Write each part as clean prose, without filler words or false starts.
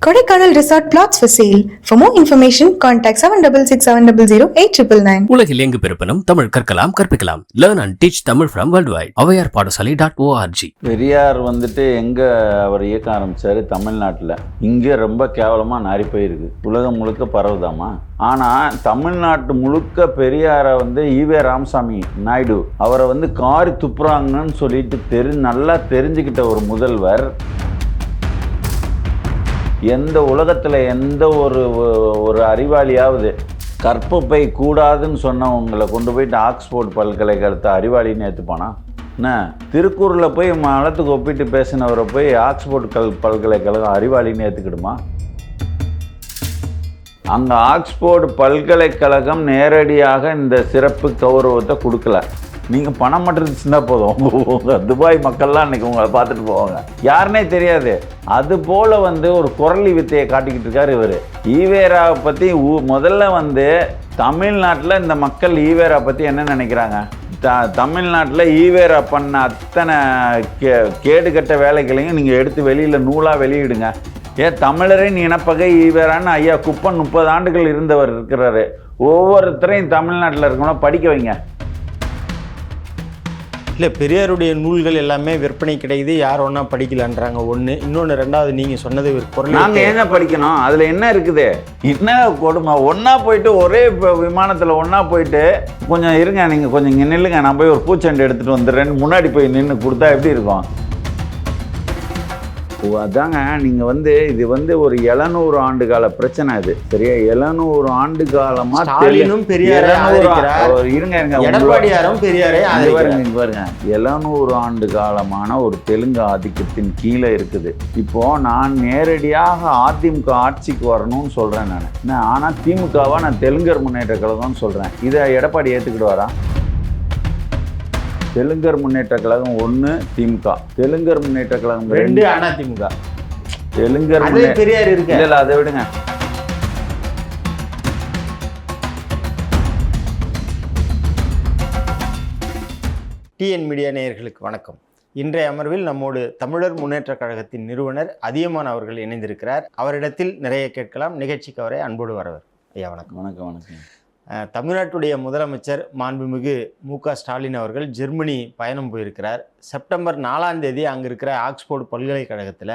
Kodaikanal Resort Plots for sale. For more information, contact 7667008999. உலகில் எங்கு பிறப்பினும் தமிழ் கற்கலாம் கற்பிக்கலாம். Learn and teach Tamil from worldwide. அவையார் பாடசாலை.org. பெரியார் எங்கே அவர் இயக்க ஆரம்பித்தார் தமிழ்நாட்டில். இங்கே ரொம்ப கேவலமாக நாரி போயிருக்கு. உலகம் முழுக்க பரவுதாமா. ஆனால் தமிழ்நாட்டு முழுக்க பெரியாரை ஈவே ராமசாமி நாயுடு அவரை காரி துப்புறாங்கன்னு சொல்லிட்டு நல்லா தெரிஞ்சுக்கிட்ட ஒரு முதல்வர் எந்த உலகத்தில் எந்த ஒரு அறிவாளியாவது கற்பப்பை கூடாதுன்னு சொன்னவங்களை கொண்டு போயிட்டு ஆக்ஸ்போர்ட் பல்கலைக்கழகத்தை அறிவாளின்னு ஏற்றுப்பானா? என்ன திருக்குறளில் போய் மலத்துக்கு ஒப்பிட்டு பேசினவரை போய் ஆக்ஸ்போர்ட் பல்கலைக்கழகம் அறிவாளின்னு ஏற்றுக்கிடுமா? அங்கே ஆக்ஸ்போர்ட் பல்கலைக்கழகம் நேரடியாக இந்த சிறப்பு கௌரவத்தை கொடுக்கல. நீங்கள் பணம் மட்டும் இருந்துச்சுன்னா போதும், உங்கள் துபாய் மக்கள்லாம் இன்றைக்கி உங்களை பார்த்துட்டு போவாங்க. யாருன்னே தெரியாது. அது போல் ஒரு குரலி வித்தையை காட்டிக்கிட்டு இருக்கார் இவர். ஈவேராவை பற்றி முதல்ல தமிழ்நாட்டில் இந்த மக்கள் ஈவேரா பற்றி என்ன நினைக்கிறாங்க? தமிழ்நாட்டில் ஈவேரா பண்ண அத்தனை கேடுகட்ட வேலைகளையும் நீங்கள் எடுத்து வெளியில் நூலாக வெளியிடுங்க. தமிழரின் இனப்பகை ஈவேரான்னு ஐயா குப்பன் 30 ஆண்டுகள் இருந்தவர் இருக்கிறாரு. ஒவ்வொருத்தரையும் தமிழ்நாட்டில் இருக்கணும் படிக்க வைங்க. இல்லை, பெரியாருடைய நூல்கள் எல்லாமே விற்பனை கிடைக்குது, யார் ஒன்றா படிக்கலான்றாங்க. ஒன்று. இன்னொன்று, ரெண்டாவது நீங்கள் சொன்னது குரல். நாங்கள் என்ன படிக்கணும்? அதில் என்ன இருக்குது? என்ன கொடுமை? ஒன்றா போயிட்டு ஒரே விமானத்தில் ஒன்றா போயிட்டு கொஞ்சம் இருங்க, நீங்கள் கொஞ்சம் இங்கே நில்லுங்க, நான் போய் ஒரு பூச்செண்டு எடுத்துகிட்டு வந்துடுறேன்னு முன்னாடி போய் நின்று கொடுத்தா எப்படி இருக்கும்? அதாங்க நீங்கள் இது ஒரு 700 ஆண்டு கால பிரச்சனை. இது சரியா? 700 ஆண்டு காலமா இருங்க எடப்பாடியாரும் பெரியாரே பாருங்க. 700 ஆண்டு காலமான ஒரு தெலுங்கு ஆதிக்கத்தின் கீழே இருக்குது. இப்போ நான் நேரடியாக அதிமுக ஆட்சிக்கு வரணும்னு சொல்றேன் நான். ஆனா திமுகவா நான் தெலுங்கர் முன்னேற்ற கழகம்னு சொல்றேன். இதை எடப்பாடி ஏத்துக்கிடுவாரா? தெலுங்கர் முன்னேற்ற கழகம் 1, திமுக. தெலுங்கர் முன்னேற்ற கழகம் 2, அதிமுக. தெலுங்கர் பெரியார் இருக்கு. இல்ல அதை விடுங்க. டிஎன் மீடியா நேயர்களுக்கு வணக்கம். இன்றைய அமர்வில் நம்மோடு தமிழர் முன்னேற்ற கழகத்தின் நிறுவனர் அதியமான் அவர்கள் இணைந்திருக்கிறார். அவரிடத்தில் நிறைய கேட்கலாம். நிகழ்ச்சிக்கு அவரை அன்போடு வரவர். ஐயா வணக்கம். வணக்கம். வணக்கம். தமிழ்நாட்டுடைய முதலமைச்சர் மாண்புமிகு மு.க. ஸ்டாலின் அவர்கள் ஜெர்மனி பயணம் போயிருக்கிறார். செப்டம்பர் 4ஆம் தேதி அங்கே இருக்கிற ஆக்ஸ்போர்ட் பல்கலைக்கழகத்தில்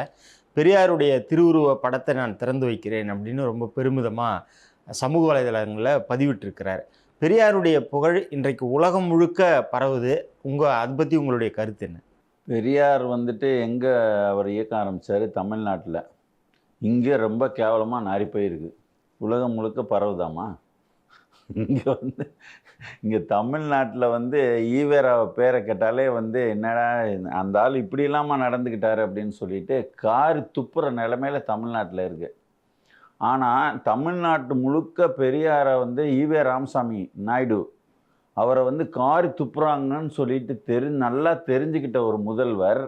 பெரியாருடைய திருவுருவ படத்தை நான் திறந்து வைக்கிறேன் அப்படின்னு ரொம்ப பெருமிதமாக சமூக வலைதளங்களில் பதிவிட்டிருக்கிறார். பெரியாருடைய புகழ் இன்றைக்கு உலகம் முழுக்க பரவுது. அதை பற்றி உங்களுடைய கருத்து என்ன? பெரியார் எங்கே அவர் இயக்க ஆரம்பித்தார் தமிழ்நாட்டில். இங்கே ரொம்ப கேவலமாக நாரி போயிருக்கு. உலகம் முழுக்க பரவுதாமா. இங்கே தமிழ்நாட்டில் ஈவேராவை பேரை கேட்டாலே என்னடா அந்த ஆள் இப்படி இல்லாமல் நடந்துக்கிட்டாரு அப்படின்னு சொல்லிட்டு காரி துப்புற நிலைமையில தமிழ்நாட்டில் இருக்குது. ஆனால் தமிழ்நாட்டு முழுக்க பெரியாரை ஈவே ராமசாமி நாயுடு அவரை காரி துப்புறாங்கன்னு சொல்லிட்டு நல்லா தெரிஞ்சுக்கிட்ட ஒரு முதல்வர்.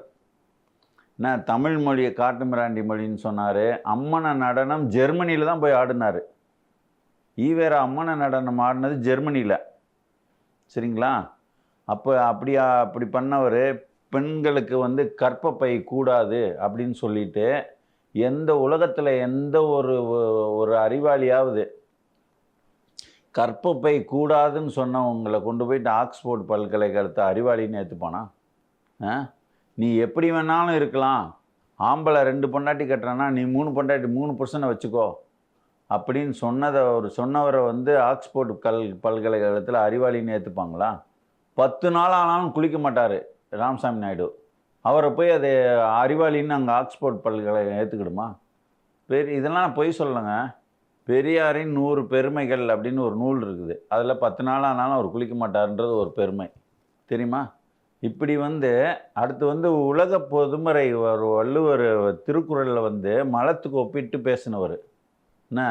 நான் தமிழ் மொழியை காட்டு மிராண்டி மொழின்னு சொன்னார். அம்மன நடனம் ஜெர்மனியில் தான் போய் ஆடினார். ஈவேரா அம்மன நடனம் ஆடினது ஜெர்மனியில். சரிங்களா? அப்படி பண்ணவர் பெண்களுக்கு கற்பப்பை கூடாது அப்படின்னு சொல்லிட்டு எந்த உலகத்தில் எந்த ஒரு அறிவாளியாவது கற்பப்பை கூடாதுன்னு சொன்னவங்களை கொண்டு போயிட்டு ஆக்ஸ்போர்ட் பல்கலைக்கழகத்தை அறிவாளின்னு ஏற்றுப்பானா? நீ எப்படி வேணாலும் இருக்கலாம், ஆம்பளை 2 பொண்டாட்டி கட்டுறான்னா நீ 3 பொண்டாட்டி 3% வச்சுக்கோ அப்படின்னு சொன்னவரை ஆக்ஸ்போர்ட் பல்கலைக்கழகத்தில் அறிவாளின்னு ஏற்றுப்பாங்களா? 10 நாள் ஆனாலும் குளிக்க மாட்டார் ராமசாமி நாயுடு. அவரை போய் அதை அறிவாளின்னு அங்கே ஆக்ஸ்போர்ட் பல்கலைக்கழகம் ஏற்றுக்கிடுமா? இதெல்லாம் நான் பொய் சொல்லலைங்க. பெரியாரின் 100 பெருமைகள் அப்படின்னு ஒரு நூல் இருக்குது. அதில் 10 நாள் ஆனாலும் அவர் குளிக்க மாட்டார்ன்றது ஒரு பெருமை தெரியுமா? இப்படி அடுத்து உலக பொதுமறை வள்ளுவர் திருக்குறளில் மலத்துக்கு ஒப்பிட்டு பேசினவர். என்ன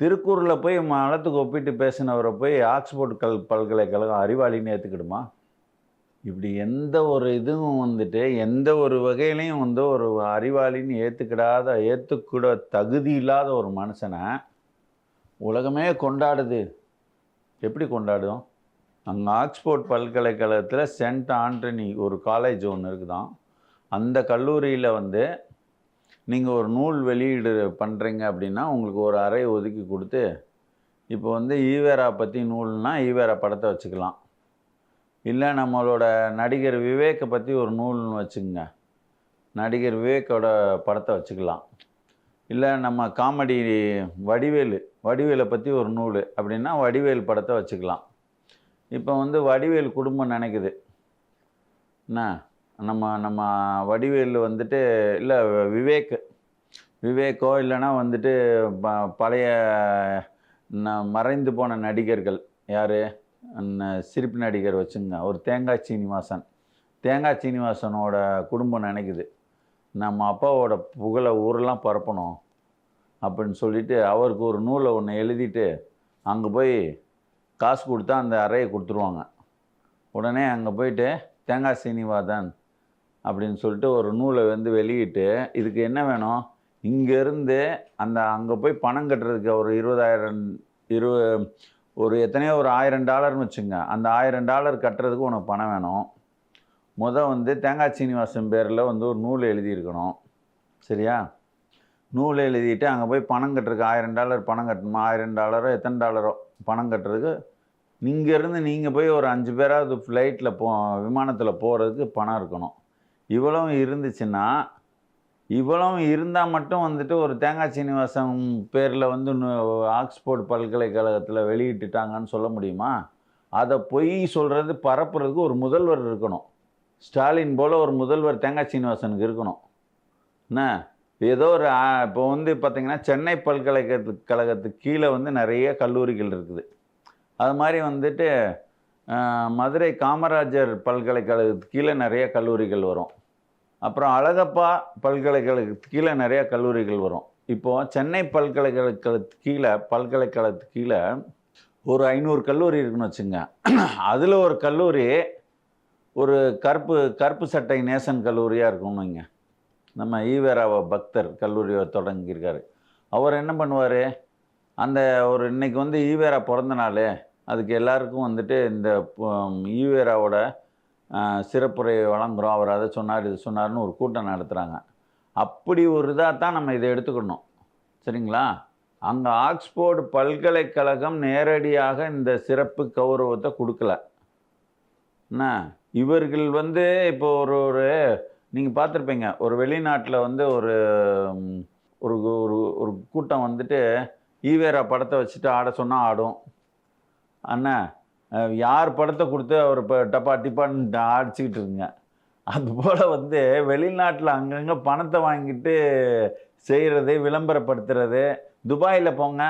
திருக்குறளில் போய் மலத்துக்கு ஒப்பிட்டு பேசினவரை போய் ஆக்ஸ்போர்ட் பல்கலைக்கழகம் அறிவாளின்னு ஏற்றுக்கிடுமா? இப்படி எந்த ஒரு இதுவும் எந்த ஒரு வகையிலையும் ஒரு அறிவாளின்னு ஏற்றுக்கூட தகுதி இல்லாத ஒரு மனுஷனை உலகமே கொண்டாடுது. எப்படி கொண்டாடும்? அங்கே ஆக்ஸ்போர்ட் பல்கலைக்கழகத்தில் சென்ட் ஆண்டனி ஒரு காலேஜ் ஒன்று இருக்குதான். அந்த கல்லூரியில் நீங்கள் ஒரு நூல் வெளியீடு பண்ணுறீங்க அப்படின்னா உங்களுக்கு ஒரு அறை ஒதுக்கி கொடுத்து, இப்போ வந்து ஈவேரா பற்றி நூல்னா ஈவேரா படத்தை வச்சுக்கலாம். இல்லை நம்மளோட நடிகர் விவேக்கை பற்றி ஒரு நூல்னு வச்சுக்கோங்க, நடிகர் விவேக்கோட படத்தை வச்சுக்கலாம். இல்லை நம்ம காமெடி வடிவேலை பற்றி ஒரு நூல் அப்படின்னா வடிவேல் படத்தை வச்சுக்கலாம். இப்போ வந்து வடிவேல் குடும்பம் நினைக்குது என்ன, நம்ம வடிவேல் வந்துட்டு இல்லை விவேக்கோ இல்லைன்னா வந்துட்டு பழைய மறைந்து போன நடிகர்கள் யார், சிரிப்பு நடிகர் வச்சுங்க, ஒரு தேங்காய் சீனிவாசனோட குடும்பம் நினைக்குது நம்ம அப்பாவோட புகழை ஊரெல்லாம் பரப்பணும் அப்படின்னு சொல்லிட்டு அவருக்கு ஒரு நூலை ஒன்று எழுதிட்டு அங்கே போய் காசு கொடுத்தா அந்த அறையை கொடுத்துருவாங்க. உடனே அங்கே போயிட்டு தேங்காய் சீனிவாசன் அப்படின்னு சொல்லிட்டு ஒரு நூலை வந்து வெளியிட்டு, இதுக்கு என்ன வேணும், இங்கேருந்து அங்கே போய் பணம் கட்டுறதுக்கு ஒரு ஒரு எத்தனையோ ஒரு $1000 வச்சுங்க, அந்த $1000 கட்டுறதுக்கு உனக்கு பணம் வேணும். வந்து தேங்காய் சீனிவாசன் பேரில் வந்து ஒரு நூல் எழுதியிருக்கணும், சரியா? நூல் எழுதிட்டு அங்கே போய் பணம் கட்டுறதுக்கு $1000 பணம் கட்டணுமா, $1000 எத்தனை டாலரோ பணம் கட்டுறதுக்கு இங்கேருந்து நீங்கள் போய் ஒரு 5 பேராவது ஃப்ளைட்டில் விமானத்தில் போகிறதுக்கு பணம் இருக்கணும். இவ்வளவும் இருந்துச்சுன்னா, இவ்வளவும் இருந்தால் மட்டும் வந்துட்டு ஒரு தேங்காய் சீனிவாசன் பேரில் வந்து ஆக்ஸ்போர்ட் பல்கலைக்கழகத்தில் வெளியிட்டுட்டாங்கன்னு சொல்ல முடியுமா? அதை பொய் சொல்கிறது பரப்புறதுக்கு ஒரு முதல்வர் இருக்கணும். ஸ்டாலின் போல் ஒரு முதல்வர் தேங்காய் சீனிவாசனுக்கு இருக்கணும். என்ன ஏதோ ஒரு இப்போ வந்து பார்த்திங்கன்னா சென்னை பல்கலைக்கழகத்துக்கு கீழே வந்து நிறைய கல்லூரிகள் இருக்குது. அது மாதிரி வந்துட்டு மதுரை காமராஜர் பல்கலைக்கழகத்துக்கு கீழே நிறைய கல்லூரிகள் வரும். அப்புறம் அழகப்பா பல்கலைக்கழகத்துக்கு கீழே நிறைய கல்லூரிகள் வரும். இப்போது சென்னை பல்கலைக்கழகத்துக்கு கீழே ஒரு 500 கல்லூரி இருக்குன்னு வச்சுங்க. அதில் ஒரு கல்லூரி ஒரு கருப்பு சட்டை நேசன் கல்லூரியாக இருக்கும்னு வைங்க. நம்ம ஈவேராவை பக்தர் கல்லூரியை தொடங்கியிருக்காரு. அவர் என்ன பண்ணுவார், அந்த ஒரு இன்னைக்கு வந்து ஈவேரா பிறந்த நாள், அதுக்கு எல்லாருக்கும் வந்துட்டு இந்த ஈவேராவோட சிறப்புரையை வழங்குகிறோம், அவர் அதை சொன்னார் இது சொன்னார்னு ஒரு கூட்டம் நடத்துகிறாங்க. அப்படி ஒரு இதாக தான் நம்ம இதை எடுத்துக்கணும், சரிங்களா? அங்கே ஆக்ஸ்போர்டு பல்கலைக்கழகம் நேரடியாக இந்த சிறப்பு கௌரவத்தை கொடுக்கல. என்ன இவர்கள் வந்து இப்போ ஒரு நீங்கள் பார்த்துருப்பீங்க, ஒரு வெளிநாட்டில் வந்து ஒரு ஒரு கூட்டம் வந்துட்டு ஈவேரா படத்தை வச்சுட்டு ஆட சொன்னால் ஆடும். அண்ணா யார் படத்தை கொடுத்து அவர் இப்போ டிப்பான்னு அடிச்சுக்கிட்டு இருக்குங்க. அதுபோல் வந்து வெளிநாட்டில் அங்கங்கே பணத்தை வாங்கிட்டு செய்கிறது, விளம்பரப்படுத்துறது. துபாயில் போங்க,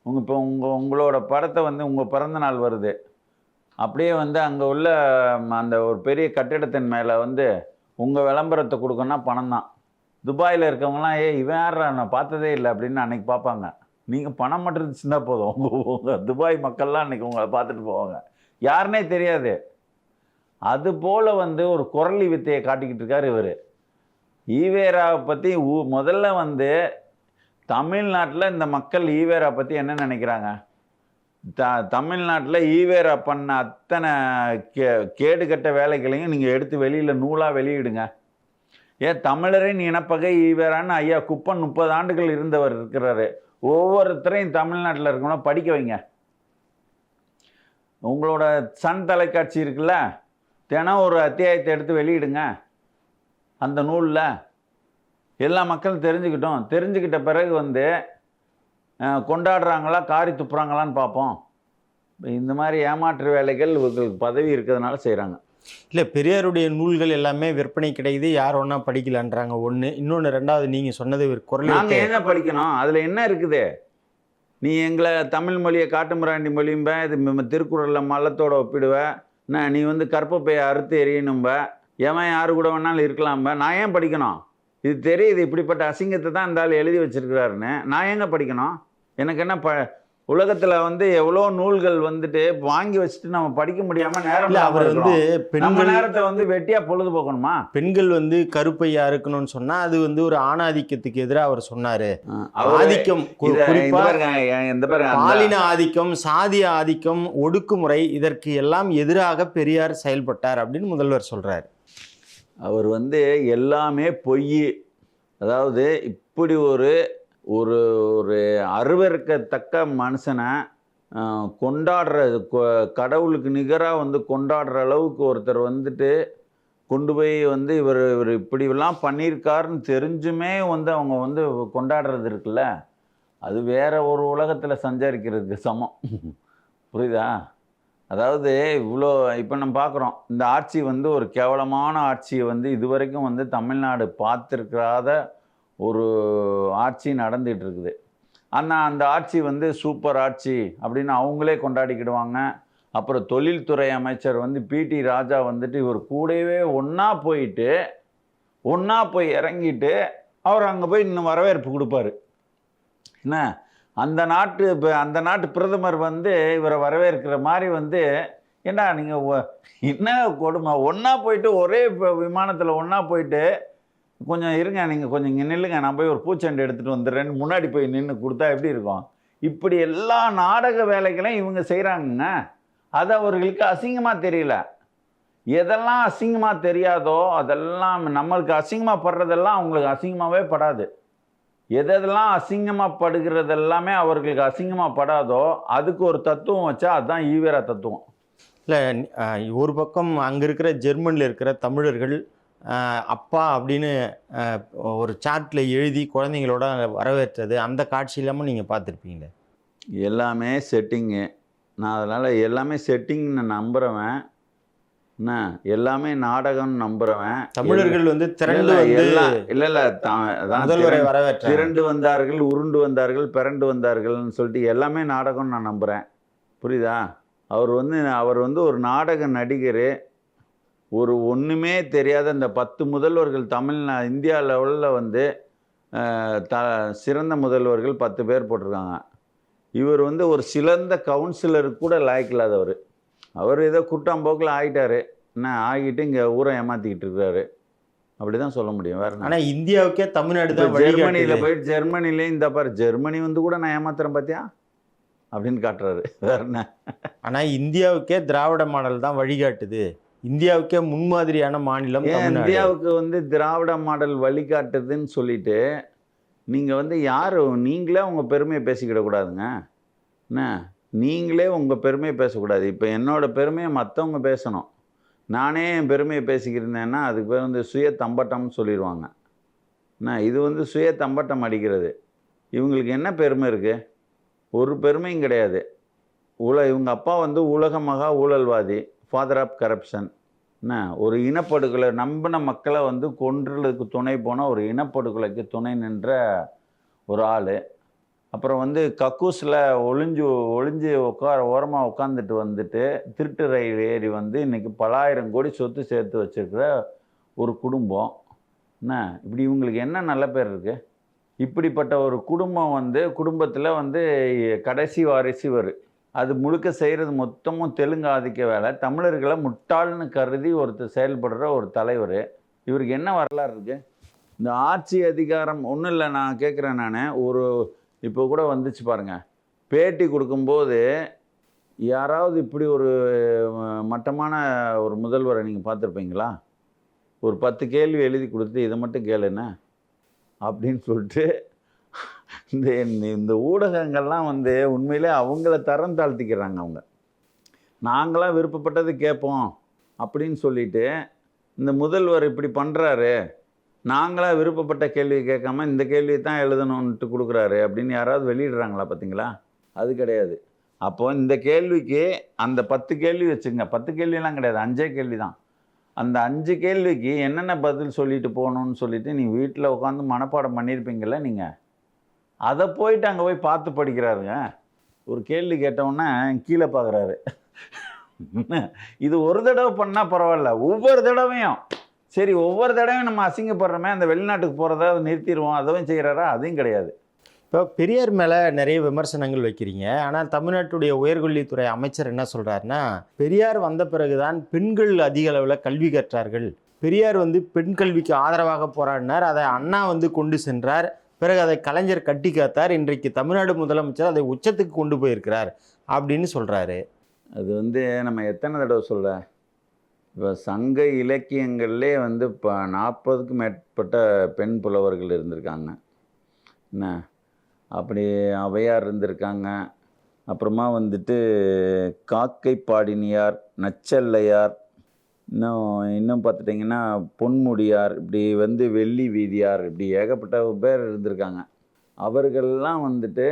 இப்போ உங்களோட படத்தை வந்து உங்கள் பிறந்த நாள் வருது, அப்படியே வந்து அங்கே உள்ள அந்த ஒரு பெரிய கட்டிடத்தின் மேலே வந்து உங்கள் விளம்பரத்தை கொடுக்கணுன்னா பணம் தான். துபாயில் இருக்கவங்களாம் இவன் யாரா நான் பார்த்ததே இல்லை அப்படின்னு அன்றைக்கி பார்ப்பாங்க. நீங்கள் பணம் மட்டும் இருந்துச்சுன்னா போதும், உங்கள் துபாய் மக்கள்லாம் அன்றைக்கி உங்களை பார்த்துட்டு போவாங்க, யாருன்னே தெரியாது. அதுபோல் வந்து ஒரு குரலி வித்தையை காட்டிக்கிட்டு இருக்கார் இவர். ஈவேராவை பற்றி முதல்ல வந்து தமிழ்நாட்டில் இந்த மக்கள் ஈவேரா பற்றி என்ன நினைக்கிறாங்க? தமிழ்நாட்டில் ஈவேரா பண்ண அத்தனை கேடுகட்ட வேலைகளையும் நீங்கள் எடுத்து வெளியில் நூலாக வெளியிடுங்க. ஏன் தமிழரின் இனப்பகை ஈவேரான்னு ஐயா குப்பன் 30 ஆண்டுகள் இருந்தவர் இருக்கிறாரு. ஒவ்வொருத்தரையும் தமிழ்நாட்டில் இருக்கணும் படிக்க வைங்க. உங்களோட சன் தொலைக்காட்சி இருக்குல்ல, தினம் ஒரு அத்தியாயத்தை எடுத்து வெளியிடுங்க. அந்த நூலில் எல்லா மக்களும் தெரிஞ்சுக்கிட்ட பிறகு வந்து கொண்டாடுறாங்களா காரி துப்புறாங்களான்னு பார்ப்போம். இந்த மாதிரி ஏமாற்று வேலைகள் இவங்களுக்கு பதவி இருக்கிறதுனால செய்கிறாங்க. இல்லை, பெரியாருடைய நூல்கள் எல்லாமே விற்பனை கிடைக்குது, யார் ஒன்றா படிக்கலான்றாங்க ஒன்று. இன்னொன்று ரெண்டாவது நீங்கள் சொன்னது குரல் நாங்கள் என்ன படிக்கணும், அதில் என்ன இருக்குது? நீ எங்களை தமிழ் மொழியை காட்டுமிராண்டி மொழியும்ப, இது திருக்குறளில் மல்லத்தோட ஒப்பிடுவேன், நீ வந்து கற்பப்பையை அறுத்து எறியணும்ப, எவன் யாரு கூட வேணாலும் இருக்கலாம்ப, நான் ஏன் படிக்கணும்? இது தெரியுது, இப்படிப்பட்ட அசிங்கத்தை தான் இந்த ஆள் எழுதி வச்சிருக்கிறாருன்னு. நான் எங்கே படிக்கணும்? எனக்கு என்ன உலகத்தில் வந்து எவ்வளோ நூல்கள் வந்துட்டு வாங்கி வச்சுட்டு நம்ம படிக்க முடியாமல் நேரம் அவர் வந்து பெண்கள் நேரத்தை வந்து வெட்டியாக பொழுதுபோக்கணுமா? பெண்கள் வந்து கருப்பையா இருக்கணும்னு சொன்னால் அது வந்து ஒரு ஆணாதிக்கத்துக்கு எதிராக அவர் சொன்னார். ஆதிக்கம், பாலின ஆதிக்கம், சாதிய ஆதிக்கம், ஒடுக்குமுறை, இதற்கு எல்லாம் எதிராக பெரியார் செயல்பட்டார் அப்படின்னு முதல்வர் சொல்கிறார். அவர் வந்து எல்லாமே பொய், அதாவது இப்படி ஒரு ஒரு ஒரு அருவருக்கத்தக்க மனுஷனை கொண்டாடுற கடவுளுக்கு நிகராக வந்து கொண்டாடுற அளவுக்கு ஒருத்தர் வந்துட்டு கொண்டு போய் வந்து இவர் இவர் இப்படிலாம் பண்ணியிருக்காருன்னு தெரிஞ்சுமே வந்து அவங்க வந்து கொண்டாடுறது இருக்குல்ல, அது வேற ஒரு உலகத்தில் சஞ்சரிக்கிறதுக்கு சமம். புரியுதா? அதாவது இவ்வளோ இப்போ நம்ம பார்க்குறோம், இந்த ஆட்சி வந்து ஒரு கேவலமான ஆட்சியை வந்து இதுவரைக்கும் வந்து தமிழ்நாடு பார்த்துருக்காத ஒரு ஆட்சி நடந்துகிட்டு இருக்குது. ஆனால் அந்த ஆட்சி வந்து சூப்பர் ஆட்சி அப்படின்னு அவங்களே கொண்டாடிக்கிடுவாங்க. அப்புறம் தொழில்துறை அமைச்சர் வந்து பிடி ராஜா வந்துட்டு இவர் கூடவே ஒன்றா போய் இறங்கிட்டு அவர் அங்கே போய் இன்னும் வரவேற்பு கொடுப்பாரு. என்ன அந்த நாட்டு பிரதமர் வந்து இவரை வரவேற்கிற மாதிரி வந்து, ஏண்டா நீங்கள் என்ன கொடுமை, ஒன்றா போயிட்டு ஒரே விமானத்தில் ஒன்றா போயிட்டு கொஞ்சம் இருங்க, நீங்கள் கொஞ்சம் இங்கே நில்லுங்க, நான் போய் ஒரு பூச்செண்டு எடுத்துகிட்டு வந்துடுறேன்னு முன்னாடி போய் நின்று கொடுத்தா எப்படி இருக்கும்? இப்படி எல்லா நாடக வேலைகளையும் இவங்க செய்கிறாங்க. அது அவர்களுக்கு அசிங்கமாக தெரியல. எதெல்லாம் அசிங்கமாக தெரியாதோ அதெல்லாம் நம்மளுக்கு அசிங்கமாக படுறதெல்லாம் அவங்களுக்கு அசிங்கமாகவே படாது. எதெல்லாம் அசிங்கமாக படுகிறது எல்லாமே அவர்களுக்கு அசிங்கமாக படாதோ அதுக்கு ஒரு தத்துவம் வச்சா அதுதான் ஈவேரா தத்துவம். இல்லை, ஒரு பக்கம் அங்கே இருக்கிற ஜெர்மனியில் இருக்கிற தமிழர்கள் அப்பா அப்படின்னு ஒரு சார்ட்டில் எழுதி குழந்தைங்களோட வரவேற்றது, அந்த காட்சி இல்லாமல் நீங்கள் பார்த்துருப்பீங்களே. எல்லாமே செட்டிங்கு. நான் அதனால் எல்லாமே செட்டிங்னு நம்புகிறவன், என்ன எல்லாமே நாடகம்னு நம்புகிறவன். தமிழர்கள் வந்து திரண்டு முதல்வரை வரவேற்ற திரண்டு வந்தார்கள், உருண்டு வந்தார்கள், பிறண்டு வந்தார்கள்னு சொல்லிட்டு எல்லாமே நாடகம்னு நான் நம்புகிறேன். புரியுதா? அவர் வந்து ஒரு நாடக நடிகர். ஒரு ஒன்றுமே தெரியாத இந்த 10 முதல்வர்கள் இந்தியா லெவலில் வந்து சிறந்த முதல்வர்கள் 10 பேர் போட்டிருக்காங்க. இவர் வந்து ஒரு சிறந்த கவுன்சிலருக்கு கூட லாய்க்கில்லாதவர். அவர் ஏதோ குட்டாம்போக்கில் ஆகிட்டாரு, என்ன ஆகிட்டு இங்கே ஊரை ஏமாற்றிக்கிட்டு இருக்கிறாரு. அப்படி தான் சொல்ல முடியும். வேறு ஆனால் இந்தியாவுக்கே தமிழ்நாடு தான் ஜெர்மனியில் போயிட்டு ஜெர்மனிலே இந்த பாரு ஜெர்மனி வந்து கூட நான் ஏமாத்துறேன் பார்த்தியா அப்படின்னு காட்டுறாரு. வேற என்ன? ஆனால் இந்தியாவுக்கே திராவிட மாடல் தான் வழிகாட்டுது, இந்தியாவுக்கே முன்மாதிரியான மாநிலம். இந்தியாவுக்கு வந்து திராவிட மாடல் வழிகாட்டுதுன்னு சொல்லிட்டு நீங்கள் வந்து நீங்களே உங்கள் பெருமையை பேசிக்கிடக்கூடாதுங்க. என்ன நீங்களே உங்கள் பெருமையை பேசக்கூடாது. இப்போ என்னோடய பெருமையை மற்றவங்க பேசணும். நானே என் பெருமையை பேசிக்கிருந்தேன்னா அதுக்கு பேர் வந்து சுய தம்பட்டம்னு சொல்லிடுவாங்க. என்ன இது வந்து சுய தம்பட்டம் அடிக்கிறது. இவங்களுக்கு என்ன பெருமை இருக்குது? ஒரு பெருமையும் கிடையாது. இவங்க அப்பா வந்து உலக மகா ஊழல்வாதி, ஃபாதர் ஆஃப் கரப்ஷன். என்ன ஒரு இனப்படுகொலை நம்பின மக்களை வந்து கொன்றதுக்கு துணை போன ஒரு இனப்படுகொலைக்கு துணை நின்ற ஒரு ஆள். அப்புறம் வந்து கக்கூஸில் ஒளிஞ்சு ஓரமாக உட்காந்துட்டு வந்துட்டு திருட்டு ரயில் ஏறி வந்து இன்றைக்கி பல ஆயிரம் கோடி சொத்து சேர்த்து வச்சுருக்கிற ஒரு குடும்பம். என்ன இப்படி இவங்களுக்கு என்ன நல்ல பேர் இருக்குது? இப்படிப்பட்ட ஒரு குடும்பம் வந்து குடும்பத்தில் வந்து கடைசி வாரிசு இவர். அது முழுக்க செய்கிறது மொத்தமும் தெலுங்கு ஆதிக்க வேலை. தமிழர்களை முட்டாள்னு கருதி ஒருத்தர் செயல்படுற ஒரு தலைவர். இவருக்கு என்ன வரலாறு இருக்குது? இந்த ஆட்சி அதிகாரம் ஒன்றும் இல்லை. நான் கேட்குறேன், இப்போ கூட வந்துச்சு பாருங்கள், பேட்டி கொடுக்கும்போது யாராவது இப்படி ஒரு மட்டமான ஒரு முதல்வரை நீங்கள் பார்த்துருப்பீங்களா? ஒரு 10 கேள்வி எழுதி கொடுத்து இதை மட்டும் கேளுன்னு அப்படின்னு சொல்லிட்டு இந்த ஊடகங்கள்லாம் வந்து உண்மையிலே அவங்கள தரம் தாழ்த்திக்கிறாங்க. நாங்களாம் விருப்பப்பட்டது கேட்போம் அப்படின்னு சொல்லிட்டு இந்த முதல்வர் இப்படி பண்ணுறாரு, நாங்களாக விருப்பப்பட்ட கேள்வி கேட்காம இந்த கேள்வியை தான் எழுதணுன்ட்டு கொடுக்குறாரு அப்படின்னு யாராவது வெளியிடுறாங்களா? பார்த்தீங்களா? அது கிடையாது. அப்போ இந்த கேள்விக்கு அந்த 10 கேள்வி வச்சுங்க. 10 கேள்வியெல்லாம் கிடையாது, 5 கேள்வி தான். அந்த 5 கேள்விக்கு என்னென்ன பதில் சொல்லிட்டு போகணுன்னு சொல்லிட்டு நீ வீட்டில் உட்காந்து மனப்பாடம் பண்ணியிருப்பீங்கள்ல நீங்கள், அதை போயிட்டு அங்கே போய் பார்த்து படிக்கிறாருங்க. ஒரு கேள்வி கேட்டவுடனே கீழே பார்க்குறாரு. இது ஒரு தடவை பண்ணால் பரவாயில்ல, ஒவ்வொரு தடவையும் நம்ம அசிங்கப்படுறோமே, அந்த வெளிநாட்டுக்கு போகிறத நிறுத்திடுவோம், அதவும் செய்கிறாரா? அதையும் கிடையாது. இப்போ பெரியார் மேலே நிறைய விமர்சனங்கள் வைக்கிறீங்க. ஆனால் தமிழ்நாட்டுடைய உயர்கல்வித்துறை அமைச்சர் என்ன சொல்கிறாருன்னா, பெரியார் வந்த பிறகுதான் பெண்கள் அதிக அளவில் கல்வி கற்றார்கள், பெரியார் வந்து பெண் கல்விக்கு ஆதரவாக போராடினார், அதை அண்ணா வந்து கொண்டு சென்றார், பிறகு அதை கலைஞர் கட்டி காத்தார், இன்றைக்கு தமிழ்நாடு முதலமைச்சர் அதை உச்சத்துக்கு கொண்டு போயிருக்கிறார் அப்படின்னு சொல்கிறாரு. அது வந்து நம்ம எத்தனை தடவை சொல்ல, இப்போ சங்க இலக்கியங்கள்லே வந்து இப்போ 40க்கும் மேற்பட்ட பெண் புலவர்கள் இருந்திருக்காங்க. என்ன அப்படி ஔவையார் இருந்திருக்காங்க. அப்புறமா வந்துட்டு காக்கை பாடினியார், நச்சல்லையார், இன்னும் பார்த்துட்டிங்கன்னா பொன்முடியார், இப்படி வந்து வெள்ளி வீதியார், இப்படி ஏகப்பட்ட பேர் இருந்திருக்காங்க. அவர்கள்லாம் வந்துட்டு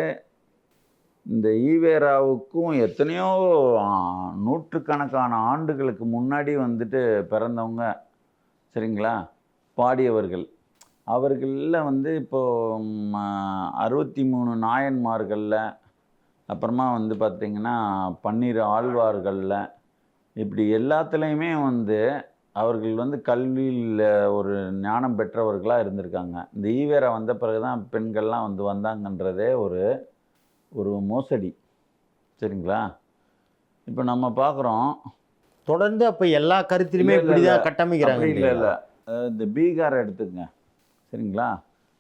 இந்த ஈவேராவுக்கும் எத்தனையோ நூற்றுக்கணக்கான ஆண்டுகளுக்கு முன்னாடி வந்துட்டு பிறந்தவங்க. சரிங்களா? பாடியவர்கள். அவர்களில் வந்து இப்போது 63 நாயன்மார்களில், அப்புறமா வந்து பார்த்திங்கன்னா 12 ஆழ்வார்களில், இப்படி எல்லாத்துலேயுமே வந்து அவர்கள் வந்து கல்வியில் ஒரு ஞானம் பெற்றவர்களாக இருந்திருக்காங்க. இந்த ஈவேரா வந்த பிறகு தான் பெண்கள்லாம் வந்து வந்தாங்கன்றதே ஒரு மோசடி. சரிங்களா? இப்போ நம்ம பார்க்குறோம், தொடர்ந்து அப்போ எல்லா கருத்திலுமே இல்ல, இல்ல, இப்படி இல்ல. தான் கட்டமைக்கிறாங்க. அப்படி இல்லை இல்லை இந்த பீகாரை எடுத்துக்கங்க. சரிங்களா?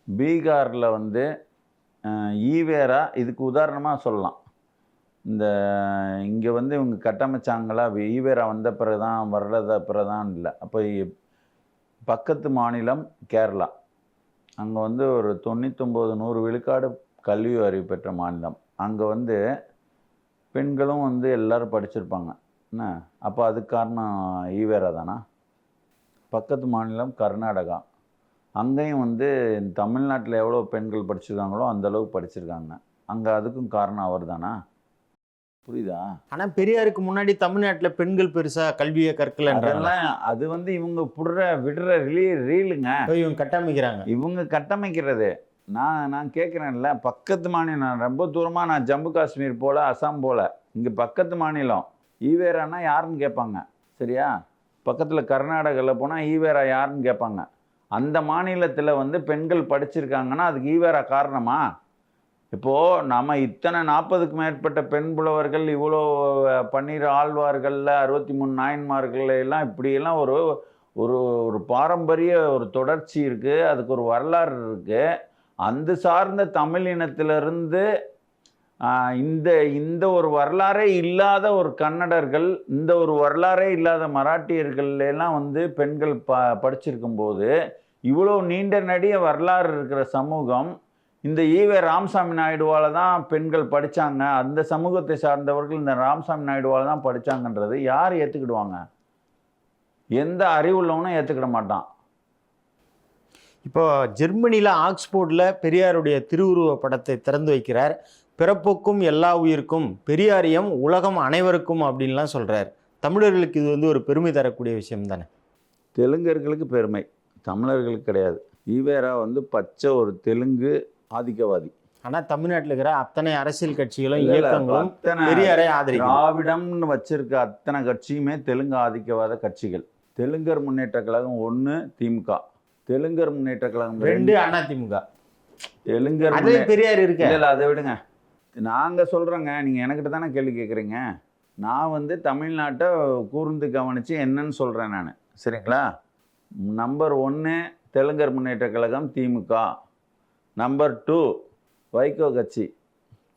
பீகாரில் வந்து ஈவேரா இதுக்கு உதாரணமாக சொல்லலாம். இந்த இங்கே வந்து இவங்க கட்டமைச்சாங்களா, ஈவேரா வந்த பிறகு தான் பிறகுதான் இல்லை. அப்போ பக்கத்து மாநிலம் கேரளா. அங்கே வந்து ஒரு 99-100 விழுக்காடு கல்வி அறிவு பெற்ற மாநிலம். அங்கே வந்து பெண்களும் வந்து எல்லோரும் படிச்சிருப்பாங்க. என்ன அப்போ அதுக்கு காரணம் ஈவேரா தானா? பக்கத்து மாநிலம் கர்நாடகா. அங்கேயும் வந்து தமிழ்நாட்டில் எவ்வளோ பெண்கள் படிச்சிருக்காங்களோ அந்தளவுக்கு படிச்சிருக்காங்க. அங்கே அதுக்கும் காரணம் அவர் தானா? புரியுதா? ஆனால் பெரியாருக்கு முன்னாடி தமிழ்நாட்டில் பெண்கள் பெருசாக கல்வியை கற்கலன்றதுனால அது வந்து இவங்க விடுற ரீலுங்க. இவங்க கட்டமைக்கிறாங்க. இவங்க கட்டமைக்கிறது. நான் கேட்குறேன்ல, பக்கத்து மாநிலம். நான் ரொம்ப தூரமாக நான் ஜம்மு காஷ்மீர் போல், அசாம் போல், இங்கே பக்கத்து மாநிலம். ஈவேரானா யாருன்னு கேட்பாங்க. சரியா? பக்கத்தில் கர்நாடகாவில் போனால் ஈவேரா யாருன்னு கேட்பாங்க. அந்த மாநிலத்தில் வந்து பெண்கள் படிச்சிருக்காங்கன்னா அதுக்கு ஈவேரா காரணமா? இப்போது நம்ம இத்தனை 40க்கும் மேற்பட்ட பெண் புலவர்கள், இவ்வளோ 12 ஆழ்வார்களில், 63 நாயன்மார்கள் எல்லாம் இப்படியெல்லாம் ஒரு ஒரு ஒரு பாரம்பரிய ஒரு தொடர்ச்சி இருக்குது. அதுக்கு ஒரு வரலாறு இருக்குது. அந்த சார்ந்த தமிழ் இனத்திலிருந்து இந்த ஒரு வரலாறே இல்லாத ஒரு கன்னடர்கள், இந்த ஒரு வரலாறே இல்லாத மராட்டியர்கள் எல்லாம் வந்து பெண்கள் படிச்சிருக்கும்போது, இவ்வளோ நீண்ட நெடிய வரலாறு இருக்கிற சமூகம், இந்த ஈவே ராமசாமி நாயுடுவால் தான் பெண்கள் படித்தாங்க, அந்த சமூகத்தை சார்ந்தவர்கள் இந்த ராமசாமி நாயுடுவால் தான் படித்தாங்கன்றது யார் ஏற்றுக்கிடுவாங்க? எந்த அறிவுள்ளவனும் ஏற்றுக்கிட மாட்டான். இப்போ ஜெர்மனியில் ஆக்ஸ்போர்டில் பெரியாருடைய திருவுருவ படத்தை திறந்து வைக்கிறார். பிறப்புக்கும் எல்லா உயிருக்கும் பெரியாரியம் உலகம் அனைவருக்கும் அப்படின்லாம் சொல்கிறார். தமிழர்களுக்கு இது வந்து ஒரு பெருமை தரக்கூடிய விஷயம் தானே? தெலுங்கர்களுக்கு பெருமை, தமிழர்களுக்கு கிடையாது. ஈவேரா வந்து பச்சை ஒரு தெலுங்கு ஆதிக்கவாதி. ஆனால் தமிழ்நாட்டில் இருக்கிற அத்தனை அரசியல் கட்சிகளும் இயக்கங்களும் பெரியாரை ஆதரிக்கும். திராவிடம்னு வச்சிருக்க அத்தனை கட்சியுமே தெலுங்கு ஆதிக்கவாத கட்சிகள். தெலுங்கர் முன்னேற்ற கழகம் 1, திமுக. தெலுங்கர் முன்னேற்ற கழகம் 2, அதிமுக. தெலுங்கர் பெரியார் இருக்கு. இல்லை, அதை விடுங்க. நாங்கள் சொல்கிறோங்க, நீங்கள் எனக்கிட்ட தானே கேள்வி கேட்குறீங்க. நான் வந்து தமிழ்நாட்டை கூர்ந்து கவனித்து என்னன்னு சொல்கிறேன் நான். சரிங்களா? நம்பர் 1 தெலுங்கர் முன்னேற்ற கழகம் திமுக. நம்பர் 2 வைகோ கட்சி.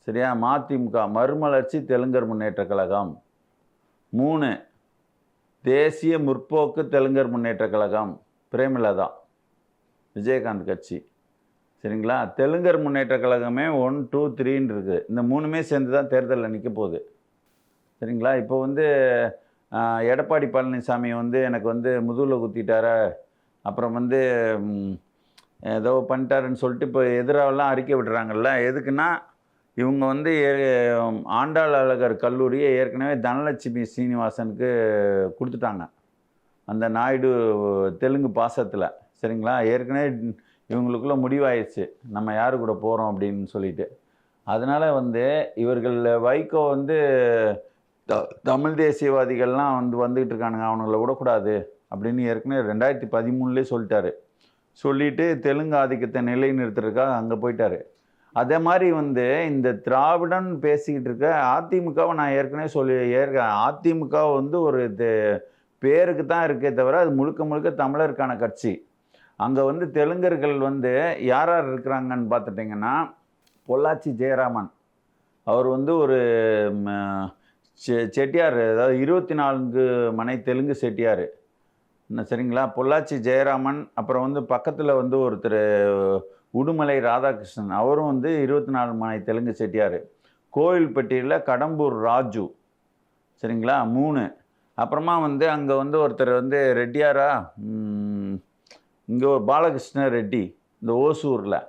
சரியா? மதிமுக மறுமலர்ச்சி தெலுங்கர் முன்னேற்ற கழகம். 3 தேசிய முற்போக்கு தெலுங்கர் முன்னேற்ற கழகம், பிரேமலதா, விஜயகாந்த் கட்சி. சரிங்களா? தெலுங்கர் முன்னேற்ற கழகமே 1, 2, 3ன்னு இருக்குது. இந்த 3மே சேர்ந்து தான் தேர்தலில் நிற்க போகுது. சரிங்களா? இப்போ வந்து எடப்பாடி பழனிசாமி வந்து எனக்கு வந்து முதுகில் குத்திட்டார, அப்புறம் வந்து ஏதோ பண்ணிட்டாருன்னு சொல்லிட்டு இப்போ எதிராகலாம் அறிக்கை விடுறாங்கல்ல. எதுக்குன்னா இவங்க வந்து ஆண்டாள் அழகர் கல்லூரியை ஏற்கனவே தனலட்சுமி சீனிவாசனுக்கு கொடுத்துட்டாங்க, அந்த நாயுடு தெலுங்கு பாசத்தில். சரிங்களா? ஏற்கனவே இவங்களுக்குள்ள முடிவாயிடுச்சு நம்ம யாரு கூட போகிறோம் அப்படின்னு சொல்லிட்டு. அதனால் வந்து இவர்கள் வைகோ வந்து தமிழ் தேசியவாதிகள்லாம் வந்துக்கிட்டு இருக்கானுங்க, அவனுங்களை விடக்கூடாது அப்படின்னு ஏற்கனவே 2013 சொல்லிட்டாரு. சொல்லிட்டு தெலுங்கு ஆதிக்கத்தை நிலைநிறுத்துறதுக்காக அங்கே போயிட்டாரு. அதே மாதிரி வந்து இந்த திராவிடன் பேசிக்கிட்டு இருக்க அதிமுகவை நான் ஏற்கனவே அதிமுக வந்து ஒரு பேருக்கு தான் இருக்கே தவிர அது முழுக்க முழுக்க தமிழருக்கான கட்சி. அங்கே வந்து தெலுங்கர்கள் வந்து யார் யார் இருக்கிறாங்கன்னு பார்த்துட்டிங்கன்னா, பொள்ளாச்சி ஜெயராமன் அவர் வந்து ஒரு செட்டியார், அதாவது 24 மனை தெலுங்கு செட்டியார். என்ன சரிங்களா? பொள்ளாச்சி ஜெயராமன், அப்புறம் வந்து பக்கத்தில் வந்து ஒருத்தர் உடுமலை ராதாகிருஷ்ணன், அவரும் வந்து 24 மனை தெலுங்கு செட்டியார். கோவில்பட்டியில் கடம்பூர் ராஜு, சரிங்களா? 3. அப்புறமா வந்து அங்கே வந்து ஒருத்தர் வந்து ரெட்டியாரா, இங்கே ஒரு பாலகிருஷ்ண ரெட்டி, இந்த ஓசூரில்.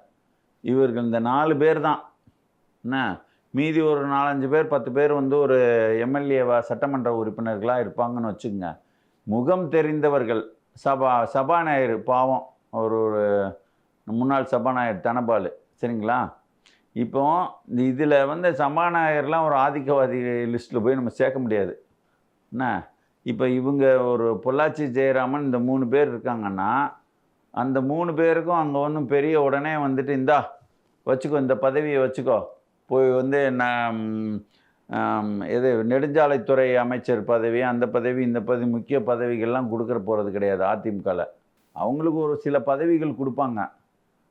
இவர்கள் இந்த 4 பேர் தான். என்ன மீதி ஒரு 4-5 பேர் 10 பேர் வந்து ஒரு எம்எல்ஏவா சட்டமன்ற உறுப்பினர்களாக இருப்பாங்கன்னு வச்சுக்கோங்க. முகம் தெரிந்தவர்கள். சபாநாயகர் பாவம், ஒரு முன்னாள் சபாநாயகர் தனபால், சரிங்களா? இப்போ இதில் வந்து சபாநாயகர்லாம் ஒரு ஆதிக்கவாதி லிஸ்ட்டில் போய் நம்ம சேர்க்க முடியாது. என்ன இப்போ இவங்க ஒரு பொள்ளாச்சி ஜெயராமன் இந்த 3 பேர் இருக்காங்கன்னா, அந்த 3 பேருக்கும் அங்கே ஒன்றும் பெரிய உடனே வந்துட்டு இந்தா வச்சுக்கோ, இந்த பதவியை வச்சுக்கோ, போய் வந்து நான் எது நெடுஞ்சாலைத்துறை அமைச்சர் பதவி, அந்த பதவி, இந்த பதவி, முக்கிய பதவிகள்லாம் கொடுக்குற போகிறது கிடையாது அதிமுகவில். அவங்களுக்கு ஒரு சில பதவிகள் கொடுப்பாங்க.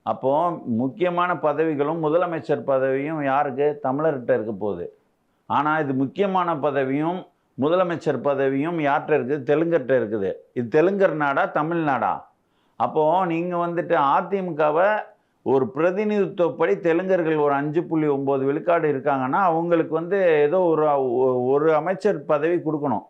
அப்போது முக்கியமான பதவிகளும் முதலமைச்சர் பதவியும் யாருக்கு? தமிழர்கிட்ட இருக்க போகுது. ஆனால் இது முக்கியமான பதவியும் முதலமைச்சர் பதவியும் யார்கிட்ட இருக்குது? தெலுங்கர்கிட்ட இருக்குது. இது தெலுங்கர் நாடா தமிழ்நாடா? அப்போது நீங்கள் வந்துட்டு அதிமுகவை ஒரு பிரதிநிதித்துவப்படி தெலுங்கர்கள் ஒரு 5.9 விழுக்காடு இருக்காங்கன்னா அவங்களுக்கு வந்து ஏதோ ஒரு அமைச்சர் பதவி கொடுக்கணும்.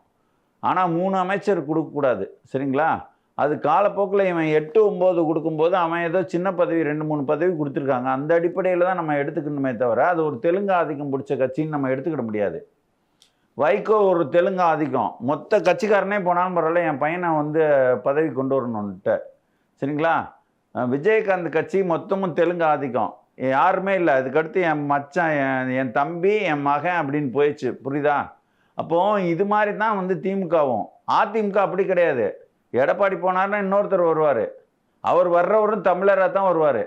ஆனால் 3 அமைச்சர் கொடுக்கக்கூடாது, சரிங்களா? அது காலப்போக்கில் இவன் 8-9 கொடுக்கும்போது அவன் ஏதோ சின்ன பதவி 2-3 பதவி கொடுத்துருக்காங்க. அந்த அடிப்படையில் தான் நம்ம எடுத்துக்கணுமே தவிர அது ஒரு தெலுங்கு ஆதிக்கம் பிடிச்ச கட்சின்னு நம்ம எடுத்துக்கிட முடியாது. வைகோ ஒரு தெலுங்கு ஆதிக்கம், மொத்த கட்சிக்காரனே போனாலும் பரவாயில்ல என் பையனை வந்து பதவி கொண்டு வரணுன்ட்டு, சரிங்களா? விஜயகாந்த் கட்சி மொத்தமும் தெலுங்கு ஆதிக்கம், யாருமே இல்லை. அதுக்கடுத்து என் மச்சான், என் தம்பி, என் மகன் அப்படின்னு போயிடுச்சு, புரியுதா? அப்போது இது மாதிரி தான் வந்து திமுகவும். அதிமுக அப்படி கிடையாது. எடப்பாடி போனார்னா இன்னொருத்தர் வருவார், அவர் வர்றவரும் தமிழராக தான் வருவார்.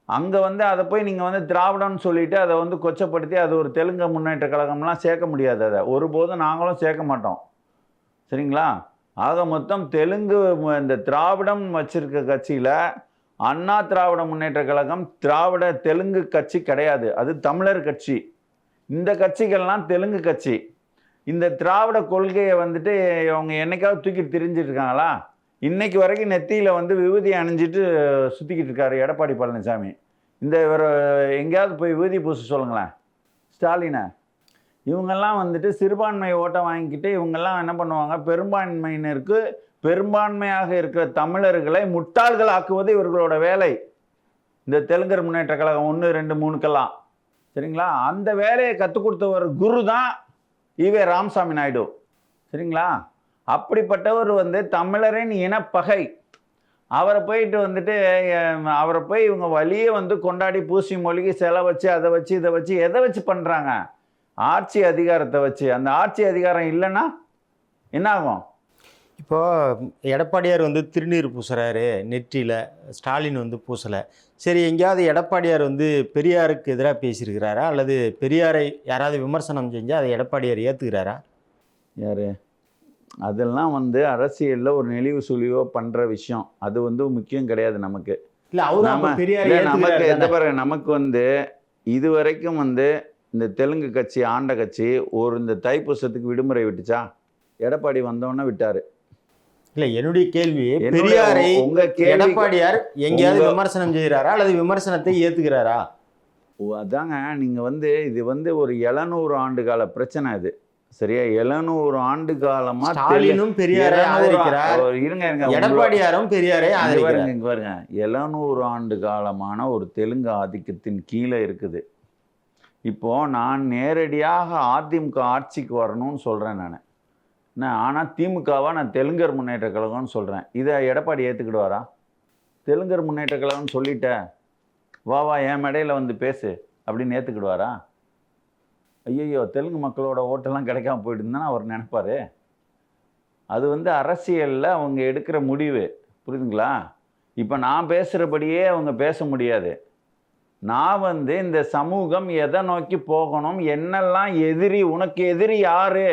அங்கே வந்து அதை போய் நீங்கள் வந்து திராவிடம்னு சொல்லிவிட்டு அதை வந்து கொச்சப்படுத்தி அது ஒரு தெலுங்கு முன்னேற்ற கழகம்லாம் சேர்க்க முடியாது. அதை ஒருபோதும் நாங்களும் சேர்க்க மாட்டோம், சரிங்களா? ஆக மொத்தம் தெலுங்கு இந்த திராவிடம் வச்சிருக்க கட்சியில் அண்ணா திராவிட முன்னேற்ற கழகம் திராவிட தெலுங்கு கட்சி கிடையாது, அது தமிழர் கட்சி. இந்த கட்சிகள்லாம் தெலுங்கு கட்சி. இந்த திராவிட கொள்கையை வந்துட்டு அவங்க என்னைக்காவது தூக்கிட்டு திரிஞ்சிட்டு இருக்காங்களா? இன்னைக்கு வரைக்கும் நெத்தியில் வந்து விபூதி அணிஞ்சிட்டு சுற்றிக்கிட்டு இருக்காரு எடப்பாடி பழனிசாமி. இந்த இவர் எங்கேயாவது போய் விபூதி பூச சொல்லுங்களேன் ஸ்டாலினை. இவங்கெல்லாம் வந்துட்டு சிறுபான்மை ஓட்டை வாங்கிக்கிட்டு இவங்கெல்லாம் என்ன பண்ணுவாங்க? பெரும்பான்மையினருக்கு, பெரும்பான்மையாக இருக்கிற தமிழர்களை முட்டாள்கள் ஆக்குவது இவர்களோட வேலை. இந்த தெலுங்கர் முன்னேற்ற கழகம் 1, 2, 3க்கெல்லாம், சரிங்களா? அந்த வேலையை கற்றுக் கொடுத்தவர் குரு தான் ஈவே ராமசாமி நாயுடு, சரிங்களா? அப்படிப்பட்டவர் வந்து தமிழரின் இனப்பகை. அவரை போயிட்டு வந்துட்டு அவரை போய் இவங்க வழியே வந்து கொண்டாடி பூசி மொழிகி செலை வச்சு அதை வச்சு இதை வச்சு எதை வச்சு பண்ணுறாங்க? ஆட்சி அதிகாரத்தை வச்சு. அந்த ஆட்சி அதிகாரம் இல்லைன்னா என்ன ஆகும்? இப்போ எடப்பாடியார் வந்து திருநீர் பூசுறாரு நெற்றியில், ஸ்டாலின் வந்து பூசலை. சரி, எங்கேயாவது எடப்பாடியார் வந்து பெரியாருக்கு எதிராக பேசியிருக்கிறாரா, அல்லது பெரியாரை யாராவது விமர்சனம் செஞ்சால் அதை எடப்பாடியார் ஏற்றுக்கிறாரா? யார்? அதெல்லாம் வந்து அரசியலில் ஒரு நெளிவு சுழிவோ பண்ணுற விஷயம். அது வந்து முக்கியம் கிடையாது நமக்கு. இல்லை, நமக்கு நமக்கு வந்து இது வரைக்கும் வந்து இந்த தெலுங்கு கட்சி ஆண்ட கட்சி ஒரு இந்த தைப்பூசத்துக்கு விடுமுறை விட்டுச்சா? எடப்பாடி வந்தோன்னே விட்டாரு. இல்லை, என்னுடைய கேள்வி, பெரியாரை எடப்பாடியார் எங்கேயாவது விமர்சனம் செய்கிறாரா அல்லது விமர்சனத்தை ஏற்றுக்கிறாரா? அதாங்க, நீங்கள் வந்து இது வந்து ஒரு 700 ஆண்டு கால பிரச்சனை இது, சரியா? 700 ஆண்டு காலமா ஸ்டாலினும் பெரியாரை ஆதரிக்கிறார், இருங்க எடப்பாடியாரும் பெரியாரை ஆதரிக்கிறார். இங்க பாருங்க, 700 ஆண்டு காலமான ஒரு தெலுங்கு ஆதிக்கத்தின் கீழே இருக்குது. இப்போ நான் நேரடியாக அதிமுக ஆட்சிக்கு வரணும்னு சொல்றேன் நான். ஆனால் திமுகவா நான் தெலுங்கர் முன்னேற்ற கழகம்னு சொல்கிறேன். இதை எடப்பாடி ஏற்றுக்கிடுவாரா? தெலுங்கர் முன்னேற்ற கழகம்னு சொல்லிட்டேன், வா என் மேடையில் வந்து பேசு அப்படின்னு ஏற்றுக்கிடுவாரா? ஐயோ, தெலுங்கு மக்களோட ஓட்டெல்லாம் கிடைக்காம போயிட்டுருந்தானே அவர் நினைப்பார். அது வந்து அரசியலில் அவங்க எடுக்கிற முடிவு, புரியுதுங்களா? இப்போ நான் பேசுகிறபடியே அவங்க பேச முடியாது. நான் வந்து இந்த சமூகம் எதை நோக்கி போகணும், என்னெல்லாம் எதிரி, உனக்கு எதிரி யாரு,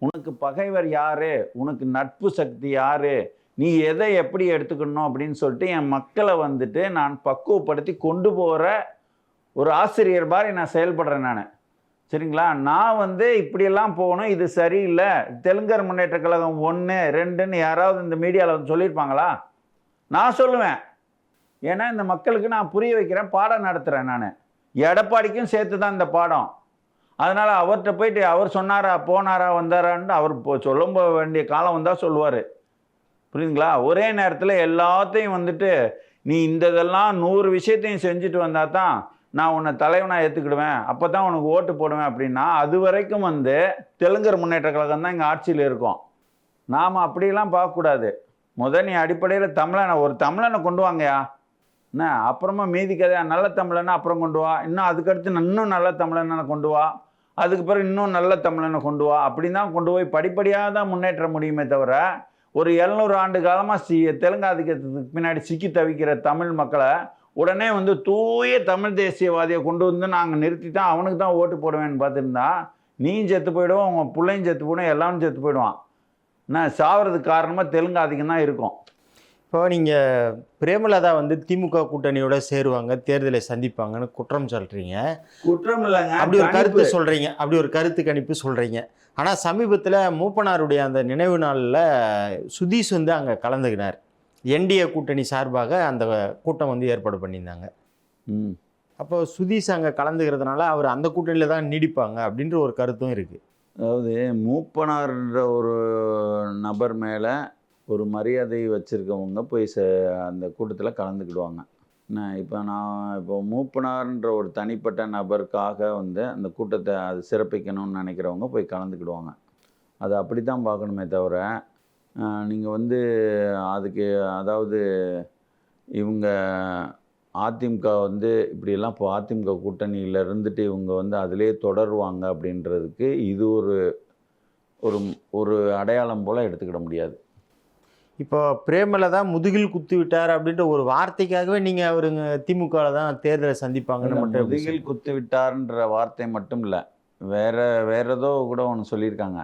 உனக்கு பகைவர் யாரு, உனக்கு நட்பு சக்தி யாரு, நீ எதை எப்படி எடுத்துக்கணும் அப்படின்னு சொல்லிட்டு என் மக்களை வந்துட்டு நான் பக்குவப்படுத்தி கொண்டு போகிற ஒரு ஆசிரியர் மாதிரி நான் செயல்படுறேன். நான் சரிங்களா? நான் வந்து இப்படியெல்லாம் போகணும், இது சரியில்லை, தெலுங்கர் முன்னேற்ற கழகம் 1 2ன்னு யாராவது இந்த மீடியாவில் வந்து சொல்லியிருப்பாங்களா? நான் சொல்லுவேன். ஏன்னா இந்த மக்களுக்கு நான் புரிய வைக்கிறேன், பாடம் நடத்துகிறேன் நான். எடப்பாடிக்கும் சேர்த்து தான் இந்த பாடம். அதனால் அவர்கிட்ட போயிட்டு அவர் சொன்னாரா போனாரா வந்தாரான்னு அவர் சொல்ல வேண்டிய காலம் வந்தால் சொல்லுவார். புரியுதுங்களா? ஒரே நேரத்தில் எல்லாத்தையும் வந்துட்டு நீ இந்த இதெல்லாம் 100 விஷயத்தையும் செஞ்சுட்டு வந்தால் தான் நான் உன்னை தலைவனாக ஏற்றுக்கிடுவேன், அப்போ தான் உனக்கு ஓட்டு போடுவேன் அப்படின்னா, அது வரைக்கும் வந்து தெலுங்கர் முன்னேற்ற கழகம் தான் இங்கே ஆட்சியில் இருக்கும். நாம் அப்படிலாம் பார்க்கக்கூடாது. நீ அடிப்படையில் ஒரு தமிழனை கொண்டு வாங்கயா, என்ன அப்புறமா மீதி கதையா, நல்ல தமிழனை அப்புறம் கொண்டு வா, இன்னும் அதுக்கடுத்து இன்னும் நல்ல தமிழனை கொண்டு வா, அதுக்கு பிறகு இன்னும் நல்ல தமிழனை கொண்டு வா, அப்படி தான் கொண்டு போய் படிப்படியாக தான் முன்னேற்ற முடியுமே தவிர, ஒரு 700 ஆண்டு காலமாக தெலுங்கு ஆதிக்கத்துக்கு பின்னாடி சிக்கி தவிக்கிற தமிழ் மக்களை உடனே வந்து தூய தமிழ் தேசியவாதியை கொண்டு வந்து நாங்கள் நிறுத்தி தான் அவனுக்கு தான் ஓட்டு போடுவேன்னு பார்த்துருந்தா, நீயும் செத்து போயிடுவோம், உங்கள் பிள்ளையும் செத்து போயிடும், எல்லாரும் செத்து போயிடுவான். நான் சாவறதுக்கு காரணமாக தெலுங்கு ஆதிக்கம் தான் இருக்கும். இப்போ நீங்கள் பிரேமலதா வந்து திமுக கூட்டணியோட சேருவாங்க, தேர்தலை சந்திப்பாங்கன்னு குற்றம் சொல்கிறீங்க. குற்றம் இல்லைங்க, அப்படி ஒரு கருத்து சொல்கிறீங்க, அப்படி ஒரு கருத்து கணிப்பு சொல்கிறீங்க. ஆனால் சமீபத்தில் மூப்பனாருடைய அந்த நினைவு நாளில் சுதீஷ் வந்து அங்கே கலந்துக்கினார். என்டிஏ கூட்டணி சார்பாக அந்த கூட்டம் வந்து ஏற்பாடு பண்ணியிருந்தாங்க. அப்போ சுதீஷ் அங்கே கலந்துக்கிறதுனால அவர் அந்த கூட்டணியில் தான் நீடிப்பாங்க அப்படின்ற ஒரு கருத்தும் இருக்குது. அதாவது மூப்பனார்ன்ற ஒரு நபர் மேலே ஒரு மரியாதை வச்சுருக்கவங்க போய் அந்த கூட்டத்தில் கலந்துக்கிடுவாங்க. இப்போ மூப்பனார்ன்ற ஒரு தனிப்பட்ட நபருக்காக வந்து அந்த கூட்டத்தை அது சிறப்பிக்கணும்னு நினைக்கிறவங்க போய் கலந்துக்கிடுவாங்க. அது அப்படி தான் பார்க்கணுமே தவிர, நீங்கள் வந்து அதுக்கு அதாவது இவங்க அதிமுக வந்து இப்படியெல்லாம் இப்போ அதிமுக கூட்டணியில் இருந்துட்டு இவங்க வந்து அதிலே தொடருவாங்க அப்படின்றதுக்கு இது ஒரு ஒரு ஒரு அடையாளம் போல் எடுத்துக்கிட முடியாது. இப்போ பிரேமலதா முதுகில் குத்து விட்டார் அப்படின்ற ஒரு வார்த்தைக்காகவே நீங்கள் அவருங்க திமுகவில் தான் தேர்தலை சந்திப்பாங்கன்னு மட்டும். முதுகில் குத்து விட்டார்ன்ற வார்த்தை மட்டும் இல்லை, வேற ஏதோ கூட ஒன்று சொல்லியிருக்காங்க.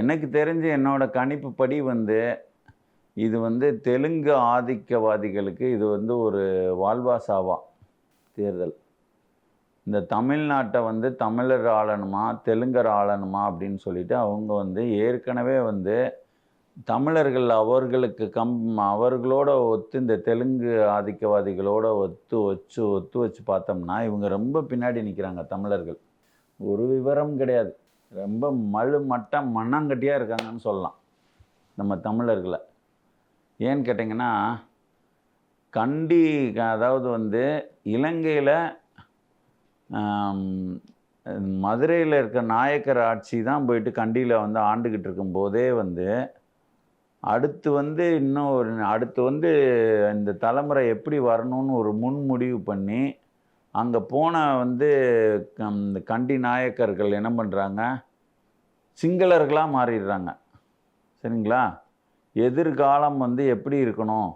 எனக்கு தெரிஞ்சு என்னோட கணிப்புப்படி வந்து இது வந்து தெலுங்கு ஆதிக்கவாதிகளுக்கு இது வந்து ஒரு வாழ்வாசாவா தேர்தல். இந்த தமிழ்நாட்டை வந்து தமிழர் ஆளணுமா தெலுங்கர் ஆளணுமா அப்படின்னு சொல்லிட்டு அவங்க வந்து ஏற்கனவே வந்து தமிழர்கள் அவர்களோட ஒத்து இந்த தெலுங்கு ஆதிக்கவாதிகளோட ஒத்து வச்சு பார்த்தோம்னா இவங்க ரொம்ப பின்னாடி நிற்கிறாங்க. தமிழர்கள் ஒரு விவரம் கிடையாது, ரொம்ப மண்ணாங்கட்டியாக இருக்காங்கன்னு சொல்லலாம் நம்ம தமிழர்களை. ஏன்னு கேட்டிங்கன்னா, அதாவது வந்து இலங்கையில் மதுரையில் இருக்க நாயக்கர் ஆட்சி தான் போயிட்டு கண்டியில் வந்து ஆண்டுக்கிட்டு இருக்கும்போதே வந்து அடுத்து வந்து இந்த தலைமுறை எப்படி வரணும்னு ஒரு முன்முடிவு பண்ணி அங்கே போன வந்து கண்டி நாயக்கர்கள் என்ன பண்ணுறாங்க, சிங்களர்களாக மாறிடுறாங்க. சரிங்களா? எதிர்காலம் வந்து எப்படி இருக்கணும்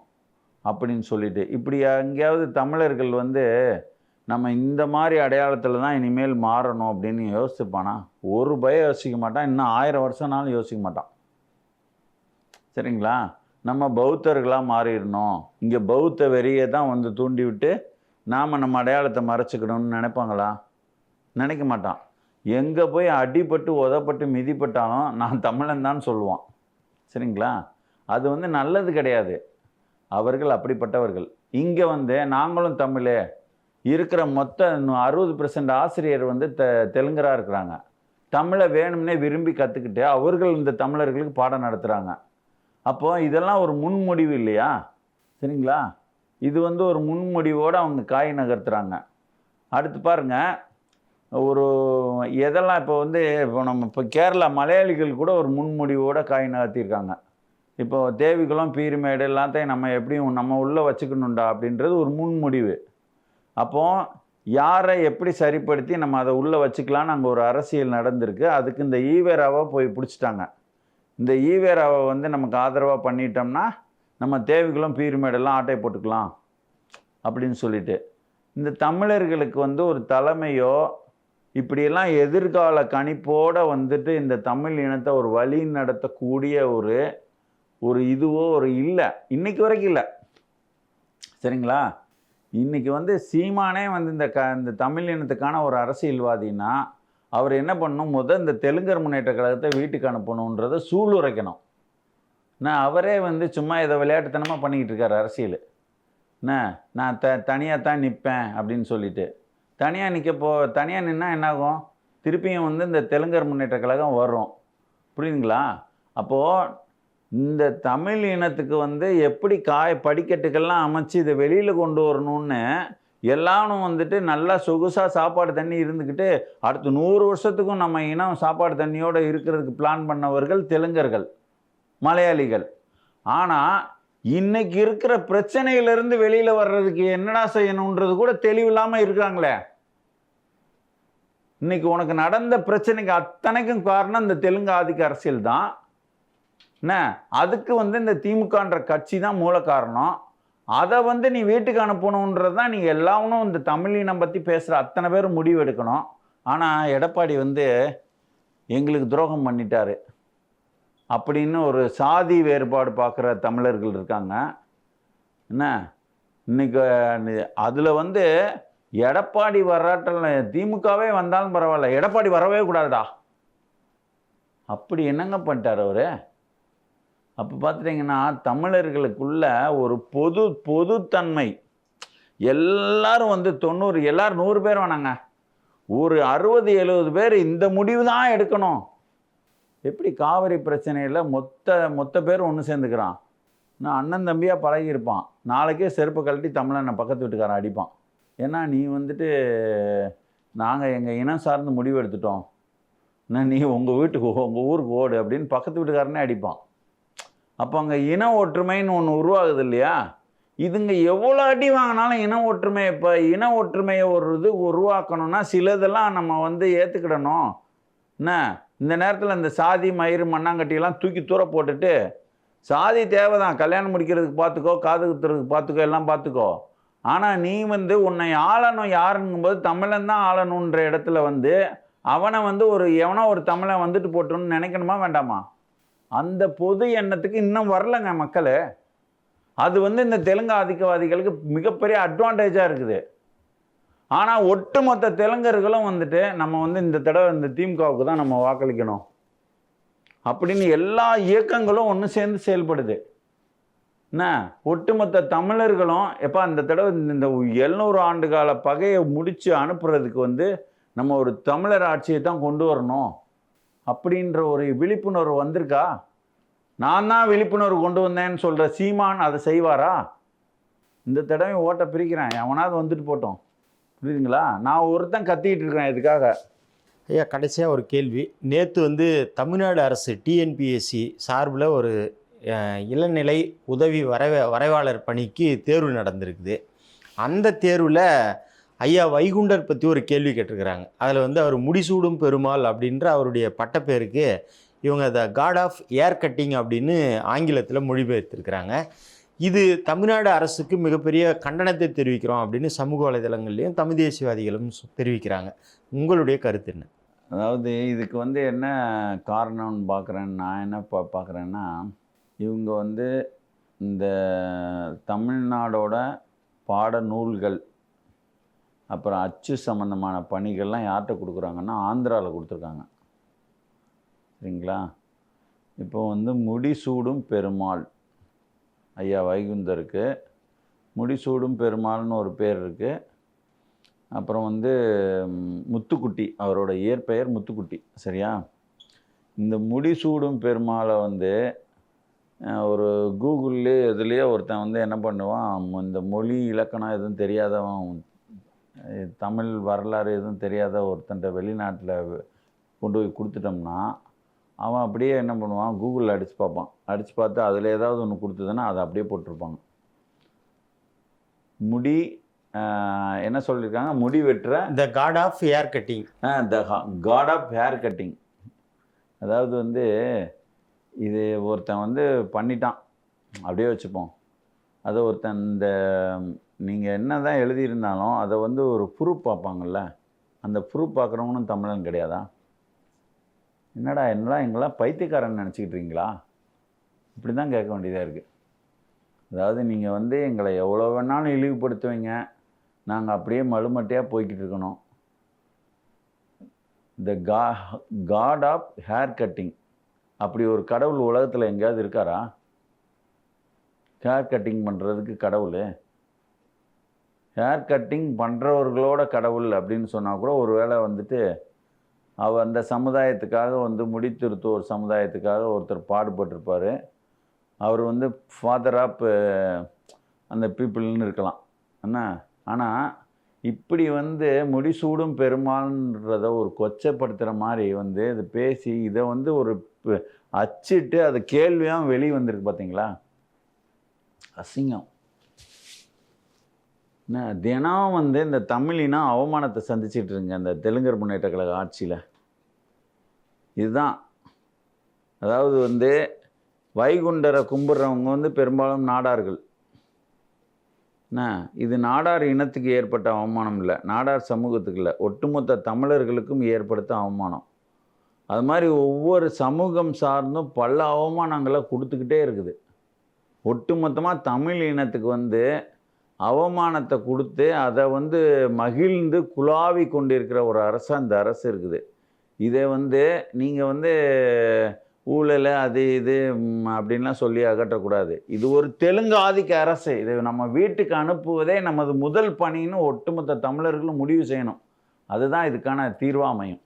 அப்படின்னு சொல்லிட்டு இப்படி எங்கேயாவது தமிழர்கள் வந்து நம்ம இந்த மாதிரி அடையாளத்தில் தான் இனிமேல் மாறணும் அப்படின்னு யோசிச்சுப்பானா? ஒரு பயம் யோசிக்க மாட்டான், இன்னும் 1000 வருஷம்னாலும் யோசிக்க மாட்டான். சரிங்களா? நம்ம பௌத்தர்களாக மாறிடணும், இங்கே பௌத்த வெறியை தான் வந்து தூண்டி விட்டு நாம் நம்ம அடையாளத்தை மறைச்சிக்கணும்னு நினைப்பாங்களா? நினைக்க மாட்டான். எங்கே போய் அடிபட்டு உதப்பட்டு மிதிப்பட்டாலும் நான் தமிழன் தான் சொல்லுவான். சரிங்களா? அது வந்து நல்லது கிடையாது. அவர்கள் அப்படிப்பட்டவர்கள். இங்கே வந்து நாங்களும் தமிழே இருக்கிற மொத்த 60% ஆசிரியர் வந்து தெலுங்கராக இருக்கிறாங்க. தமிழை வேணும்னே விரும்பி கற்றுக்கிட்டு அவர்கள் இந்த தமிழர்களுக்கு பாடம் நடத்துகிறாங்க. அப்போது இதெல்லாம் ஒரு முன்முடிவு இல்லையா? சரிங்களா? இது வந்து ஒரு முன்முடிவோடு அவங்க காய் நகர்த்துறாங்க. அடுத்து பாருங்கள், எதெல்லாம் இப்போ கேரளா மலையாளிகள் கூட ஒரு முன்முடிவோடு காய் நகர்த்தியிருக்காங்க. இப்போ தேவிக்குளம் பீருமேடு எல்லாத்தையும் நம்ம எப்படியும் நம்ம உள்ளே வச்சுக்கணுண்டா அப்படின்றது ஒரு முன்முடிவு. அப்போது யாரை எப்படி சரிப்படுத்தி நம்ம அதை உள்ளே வச்சுக்கலான்னு அங்கே ஒரு அரசியல் நடந்திருக்கு. அதுக்கு இந்த ஈவேராவை போய் பிடிச்சிட்டாங்க. இந்த ஈவேராவை வந்து நமக்கு ஆதரவாக பண்ணிட்டோம்னா நம்ம தேவிக்குளம் பீருமேடெல்லாம் ஆட்டை போட்டுக்கலாம் அப்படின்னு சொல்லிட்டு இந்த தமிழர்களுக்கு வந்து ஒரு தலைமையோ இப்படியெல்லாம் எதிர்கால கணிப்போடு வந்துட்டு இந்த தமிழ் இனத்தை ஒரு வழி நடத்தக்கூடிய ஒரு இதுவோ ஒரு இல்லை, இன்னைக்கு வரைக்கும் இல்லை. சரிங்களா? இன்றைக்கி வந்து சீமானே வந்து இந்த தமிழ் இனத்துக்கான ஒரு அரசியல்வாதின்னா அவர் என்ன பண்ணணும், இந்த தெலுங்கர் முன்னேற்ற கழகத்தை வீட்டுக்கு அனுப்பணுன்றதை சூளுரைக்கணும். அவரே வந்து சும்மா இதை விளையாட்டுத்தனமாக பண்ணிக்கிட்டு இருக்கார் அரசியல். நான் தனியாக தான் நிற்பேன் அப்படின்னு சொல்லிட்டு தனியாக நின்னா என்னாகும், திருப்பியும் வந்து இந்த தெலுங்கர் முன்னேற்ற கழகம் வரும். புரியுதுங்களா? அப்போது இந்த தமிழ் இனத்துக்கு வந்து எப்படி படிக்கட்டுக்கெல்லாம் அமைச்சு இதை வெளியில் கொண்டு வரணும்னு எல்லாரும் வந்துட்டு நல்லா சொகுசாக சாப்பாடு தண்ணி இருந்துக்கிட்டு அடுத்த 100 வருஷத்துக்கும் நம்ம இனம் சாப்பாடு தண்ணியோடு இருக்கிறதுக்கு பிளான் பண்ணவர்கள் தெலுங்கர்கள், மலையாளிகள். ஆனால் இன்னைக்கு இருக்கிற பிரச்சனையிலிருந்து வெளியில் வர்றதுக்கு என்னடா செய்யணுன்றது கூட தெளிவில்லாமல் இருக்கிறாங்களே. இன்னைக்கு உனக்கு நடந்த பிரச்சனைக்கு அத்தனைக்கும் காரணம் இந்த தெலுங்கு ஆதிக்க அரசியல் தான். அதுக்கு வந்து இந்த திமுகன்ற கட்சி தான் மூல காரணம். அதை வந்து நீ வீட்டுக்கு அனுப்பணுன்றது தான் நீங்கள் எல்லாரும் இந்த தமிழினம் பற்றி பேசுகிற அத்தனை பேரும் முடிவு எடுக்கணும். ஆனால் எடப்பாடி வந்து எங்களுக்கு துரோகம் பண்ணிட்டாரு அப்படின்னு ஒரு சாதி வேறுபாடு பார்க்குற தமிழர்கள் இருக்காங்க. இன்னைக்கு அதில் வந்து எடப்பாடி வராட்டல் திமுகவே வந்தாலும் பரவாயில்ல, எடப்பாடி வரவே கூடாதுடா அப்படி என்னங்க பண்ணிட்டார் அவர். அப்போ பார்த்துட்டிங்கன்னா தமிழர்களுக்குள்ள ஒரு பொதுத்தன்மை, எல்லாரும் வந்து 90 எல்லாரும் 100 பேர் வேணாங்க, ஒரு 60-70 பேர் இந்த முடிவு தான் எடுக்கணும். எப்படி காவிரி பிரச்சனையில் மொத்த பேர் ஒன்று சேர்ந்துக்கிறான். நான் அண்ணன் தம்பியாக பழகியிருப்பான், நாளைக்கே செருப்பு கழட்டி தமிழனை பக்கத்து வீட்டுக்காரன் அடிப்பான். ஏன்னா நீ வந்துட்டு நாங்கள் எங்கள் இனம் சார்ந்து முடிவு எடுத்துட்டோம், நீ உங்கள் ஊருக்கு ஓடு அப்படின்னு பக்கத்து வீட்டுக்காரனே அடிப்பான். அப்போ அங்கே இன ஒற்றுமைன்னு ஒன்று உருவாகுது இல்லையா? இதுங்க எவ்வளோ அடி வாங்கினாலும் இன ஒற்றுமை, இப்போ இன ஒற்றுமையை உருவாக்கணும்னா சிலதெல்லாம் நம்ம வந்து ஏற்றுக்கிடணும். இந்த நேரத்தில் இந்த சாதி மயிறு மண்ணாங்கட்டியெல்லாம் தூக்கி தூர போட்டுட்டு சாதி தேவை தான், கல்யாணம் முடிக்கிறதுக்கு பார்த்துக்கோ, காது குத்துறதுக்கு பார்த்துக்கோ, எல்லாம் பார்த்துக்கோ. ஆனால் நீ வந்து உன்னை ஆளணும் யாருங்கும்போது தமிழன் தான் ஆளணுன்ற இடத்துல வந்து அவனை வந்து எவனோ ஒரு தமிழன் வந்துட்டு போட்டோன்னு நினைக்கணுமா வேண்டாமா? அந்த பொது எண்ணத்துக்கு இன்னும் வரலைங்க மக்கள். அது வந்து இந்த தெலுங்கு ஆதிக்கவாதிகளுக்கு மிகப்பெரிய அட்வான்டேஜாக இருக்குது. ஆனால் ஒட்டுமொத்த தெலுங்கர்களும் வந்துட்டு நம்ம வந்து இந்த தடவை இந்த திமுகவுக்கு தான் நம்ம வாக்களிக்கணும் அப்படின்னு எல்லா இயக்கங்களும் ஒன்று சேர்ந்து செயல்படுது. ஒட்டுமொத்த தமிழர்களும் எப்போ அந்த தடவை இந்த 700 ஆண்டு கால பகையை முடித்து அனுப்புறதுக்கு வந்து நம்ம ஒரு தமிழர் ஆட்சியை தான் கொண்டு வரணும் அப்படின்ற ஒரு விழிப்புணர்வு வந்திருக்கா? நான் தான் விழிப்புணர்வு கொண்டு வந்தேன்னு சொல்கிற சீமான் அதை செய்வாரா? இந்த தடவை ஓட்டை பிரிக்கிறேன், எவனாவது வந்துட்டு போட்டோம். புரியுதுங்களா? நான் ஒருத்தன் கத்திக்கிட்டு இருக்கிறேன் இதுக்காக. ஐயா, கடைசியாக ஒரு கேள்வி. நேற்று வந்து தமிழ்நாடு அரசு டிஎன்பிஎஸ்சி சார்பில் ஒரு இளநிலை உதவி வரைவாளர் பணிக்கு தேர்வு நடந்திருக்குது. அந்த தேர்வில் ஐயா வைகுண்டர் பற்றி ஒரு கேள்வி கேட்டிருக்கிறாங்க. அதில் வந்து அவர் முடிசூடும் பெருமாள் அப்படின்ற அவருடைய பட்டப்பேருக்கு இவங்க த காட் ஆஃப் ஏர் கட்டிங் அப்படின்னு ஆங்கிலத்தில் மொழிபெயர்த்திருக்கிறாங்க. இது தமிழ்நாடு அரசுக்கு மிகப்பெரிய கண்டனத்தை தெரிவிக்கிறோம் அப்படின்னு சமூக வலைதளங்கள்லையும் தமிழ் தேசியவாதிகளும் தெரிவிக்கிறாங்க. உங்களுடைய கருத்து என்ன? அதாவது இதுக்கு வந்து என்ன காரணம்னு நான் என்ன பார்க்குறேன்னா, இவங்க வந்து இந்த தமிழ்நாடோட பாட நூல்கள் அப்புறம் அச்சு சம்மந்தமான பணிகள்லாம் யார்கிட்ட கொடுக்குறாங்கன்னா ஆந்திராவில் கொடுத்துருக்காங்க. சரிங்களா? இப்போ வந்து முடிசூடும் பெருமாள் ஐயா வைகுந்தருக்கு முடிசூடும் பெருமாள்னு ஒரு பேர் இருக்குது. அப்புறம் வந்து முத்துக்குட்டி, அவரோட இயற்பெயர் முத்துக்குட்டி. சரியா? இந்த முடிசூடும் பெருமாளை வந்து ஒரு கூகுள்லேயே இதுலேயே ஒருத்தன் வந்து என்ன பண்ணுவான், இந்த மொழி இலக்கணம் எதுவும் தெரியாதவன், தமிழ் வரலாறு எதுவும் தெரியாத ஒருத்தன்ட்ட வெளிநாட்டில் கொண்டு போய் கொடுத்துட்டோம்னா அவன் அப்படியே என்ன பண்ணுவான், கூகுளில் அடித்து பார்ப்பான். அடித்து பார்த்து அதில் ஏதாவது ஒன்று கொடுத்ததுன்னா அதை அப்படியே போட்டிருப்பாங்க. முடி என்ன சொல்லியிருக்காங்க, முடி வெட்டுற the God of hair cutting. The God of hair cutting. அதாவது வந்து இது ஒருத்தன் வந்து பண்ணிட்டான் அப்படியே வச்சுப்போம். அதை ஒருத்தன் இந்த நீங்கள் என்ன தான் எழுதியிருந்தாலும் அதை வந்து ஒரு ப்ரூஃப் பார்ப்பாங்கள்ல, அந்த ப்ரூஃப் பார்க்குறவனும் தமிழன் கிடையாதா? என்னடா எங்கெல்லாம் பைத்தியக்காரன் நினச்சிக்கிட்றீங்களா? இப்படி தான் கேட்க வேண்டியதாக இருக்குது. அதாவது நீங்கள் வந்து எங்களை எவ்வளோ வேணாலும் இழிவுபடுத்துவீங்க, நாங்கள் அப்படியே மழுமட்டையாக போய்கிட்டு இருக்கணும். த காட் ஆஃப் ஹேர் கட்டிங், அப்படி ஒரு கடவுள் உலகத்தில் எங்கேயாவது இருக்காரா? ஹேர் கட்டிங் பண்ணுறதுக்கு கடவுள், ஹேர் கட்டிங் பண்ணுறவர்களோட கடவுள் அப்படின்னு சொன்னால் கூட ஒரு வேளை வந்துட்டு அந்த சமுதாயத்துக்காக முடித்திருத்தோர் சமுதாயத்துக்காக ஒருத்தர் பாடுபட்டிருப்பார். அவர் ஃபாதர் ஆஃப் அந்த பீப்புள்னு இருக்கலாம் என்ன. ஆனால் இப்படி முடிசூடும் பெருமாள்ன்றத ஒரு கொச்சைப்படுத்துகிற மாதிரி இது பேசி இதை ஒரு அச்சிட்டு அது கேள்வியாக வெளியே வந்திருக்கு பார்த்தீங்களா? அசிங்கம். என்ன தினம் இந்த தமிழினா அவமானத்தை சந்திச்சிட்டு இருங்க இந்த தெலுங்கர் முன்னேற்ற கழக ஆட்சியில். இதுதான், அதாவது வைகுண்டரை கும்பிட்றவங்க பெரும்பாலும் நாடார்கள். என்ன இது நாடார் இனத்துக்கு ஏற்பட்ட அவமானம் இல்லை, நாடார் சமூகத்துக்கு இல்லை, ஒட்டுமொத்த தமிழர்களுக்கும் ஏற்படுத்த அவமானம். அது மாதிரி ஒவ்வொரு சமூகம் சார்ந்தும் பல அவமானங்களை கொடுத்துக்கிட்டே இருக்குது. ஒட்டுமொத்தமாக தமிழ் இனத்துக்கு அவமானத்தை கொடுத்து அதை மகிழ்ந்து குழாவி கொண்டிருக்கிற ஒரு அரசு அந்த அரசு இருக்குது. இதை நீங்கள் ஊழல் அது இது அப்படின்லாம் சொல்லி அகற்றக்கூடாது. இது ஒரு தெலுங்கு ஆதிக்க அரசு, இதை நம்ம வீட்டுக்கு அனுப்புவதே நமது முதல் பணின்னு ஒட்டுமொத்த தமிழர்களும் முடிவு செய்யணும். அதுதான் இதுக்கான தீர்வாக அமையும்.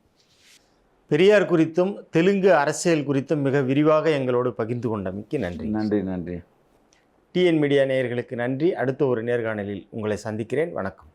பெரியார் குறித்தும் தெலுங்கு அரசியல் குறித்தும் மிக விரிவாக எங்களோடு பகிர்ந்து கொண்டமைக்கு நன்றி. நன்றி நன்றி. டிஎன் மீடியா நேயர்களுக்கு நன்றி. அடுத்த ஒரு நேர்காணலில் உங்களை சந்திக்கிறேன். வணக்கம்.